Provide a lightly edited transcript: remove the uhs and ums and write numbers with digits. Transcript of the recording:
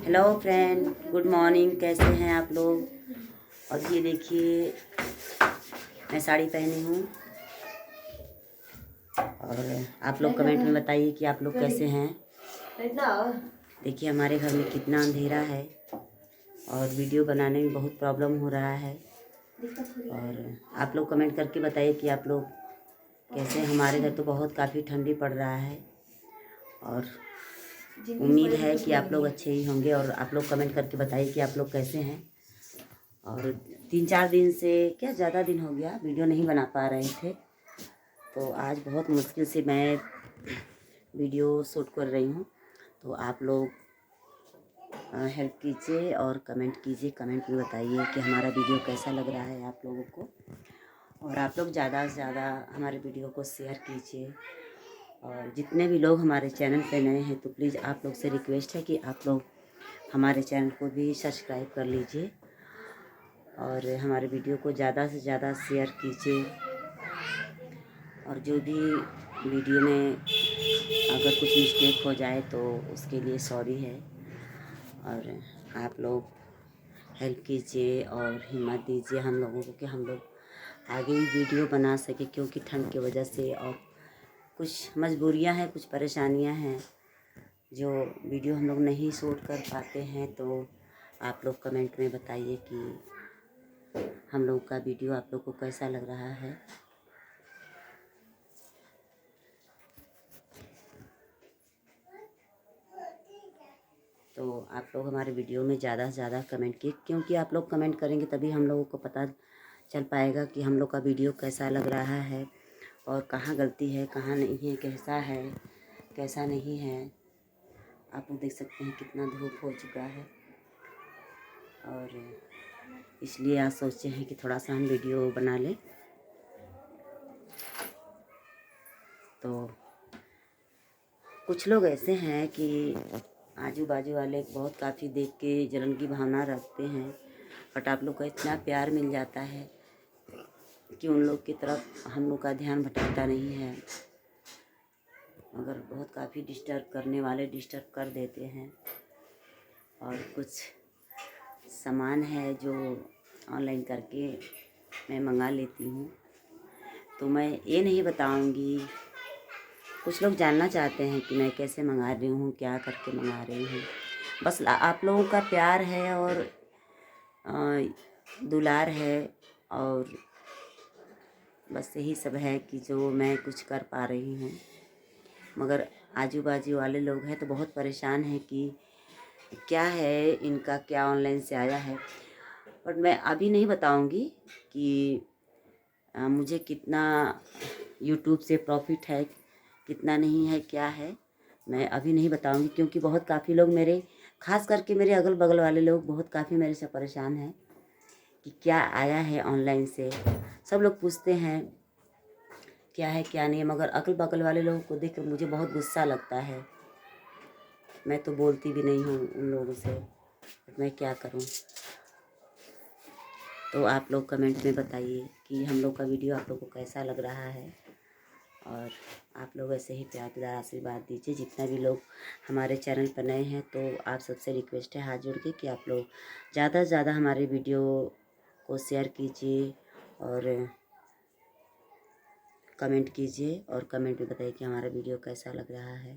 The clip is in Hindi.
Hello friend, good morning. कैसे हैं आप लोग? और ये देखिए, मैं साड़ी पहनी हूँ और आप लोग कमेंट में बताइए कि आप लोग कैसे हैं। देखिए हमारे घर में कितना अंधेरा है और वीडियो बनाने में बहुत प्रॉब्लम हो रहा है। और आप लोग कमेंट करके बताइए कि आप लोग कैसे हैं। हमारे घर तो बहुत काफ़ी ठंडी पड़ रहा है और उम्मीद है कि आप लोग अच्छे ही होंगे। और आप लोग कमेंट करके बताइए कि आप लोग कैसे हैं। और 3-4 दिन से, क्या ज़्यादा दिन हो गया, वीडियो नहीं बना पा रहे थे, तो आज बहुत मुश्किल से मैं वीडियो शूट कर रही हूँ। तो आप लोग हेल्प कीजिए और कमेंट कीजिए। कमेंट में बताइए कि हमारा वीडियो कैसा लग रहा है आप लोगों को। और आप लोग ज़्यादा से ज़्यादा हमारे वीडियो को शेयर कीजिए। और जितने भी लोग हमारे चैनल पे नए हैं तो प्लीज़ आप लोग से रिक्वेस्ट है कि आप लोग हमारे चैनल को भी सब्सक्राइब कर लीजिए और हमारे वीडियो को ज़्यादा से ज़्यादा शेयर कीजिए। और जो भी वीडियो में अगर कुछ मिस्टेक हो जाए तो उसके लिए सॉरी है। और आप लोग हेल्प कीजिए और हिम्मत दीजिए हम लोगों को कि हम लोग आगे भी वीडियो बना सके, क्योंकि ठंड की वजह से और कुछ मजबूरियां हैं, कुछ परेशानियां हैं जो वीडियो हम लोग नहीं शूट कर पाते हैं। तो आप लोग कमेंट में बताइए कि हम लोग का वीडियो आप लोग को कैसा लग रहा है। तो आप लोग हमारे वीडियो में ज़्यादा से ज़्यादा कमेंट किए, क्योंकि आप लोग कमेंट करेंगे तभी हम लोगों को पता चल पाएगा कि हम लोग का वीडियो कैसा लग रहा है और कहाँ गलती है, कहाँ नहीं है, कैसा है, कैसा नहीं है। आप लोग देख सकते हैं कितना धूप हो चुका है और इसलिए आज सोचे हैं कि थोड़ा सा हम वीडियो बना लें। तो कुछ लोग ऐसे हैं कि आजू बाजू वाले बहुत काफ़ी देख के जलन की भावना रखते हैं, बट आप लोग का इतना प्यार मिल जाता है कि उन लोग की तरफ हम लोग का ध्यान भटकता नहीं है। मगर बहुत काफ़ी डिस्टर्ब करने वाले डिस्टर्ब कर देते हैं। और कुछ सामान है जो ऑनलाइन करके मैं मंगा लेती हूँ, तो मैं ये नहीं बताऊँगी। कुछ लोग जानना चाहते हैं कि मैं कैसे मंगा रही हूँ, क्या करके मंगा रही हूँ। बस आप लोगों का प्यार है और दुलार है और बस यही सब है कि जो मैं कुछ कर पा रही हूँ। मगर आजू बाजू वाले लोग हैं तो बहुत परेशान हैं कि क्या है इनका, क्या ऑनलाइन से आया है। बट मैं अभी नहीं बताऊंगी कि मुझे कितना यूट्यूब से प्रॉफिट है, कितना नहीं है, क्या है, मैं अभी नहीं बताऊंगी। क्योंकि बहुत काफ़ी लोग मेरे, खास करके मेरे अगल बगल वाले लोग बहुत काफ़ी मेरे से परेशान हैं कि क्या आया है ऑनलाइन से। सब लोग पूछते हैं क्या है क्या नहीं है, मगर अगल बगल वाले लोगों को देख कर मुझे बहुत गुस्सा लगता है। मैं तो बोलती भी नहीं हूँ उन लोगों से, मैं क्या करूँ। तो आप लोग कमेंट में बताइए कि हम लोग का वीडियो आप लोग को कैसा लग रहा है। और आप लोग ऐसे ही प्यार प्यार आशीर्वाद दीजिए। जितना भी लोग हमारे चैनल पर नए हैं तो आप सबसे रिक्वेस्ट है हाथ जोड़ के कि आप लोग ज़्यादा से ज़्यादा हमारे वीडियो को शेयर कीजिए और कमेंट कीजिए। और कमेंट में बताइए कि हमारा वीडियो कैसा लग रहा है।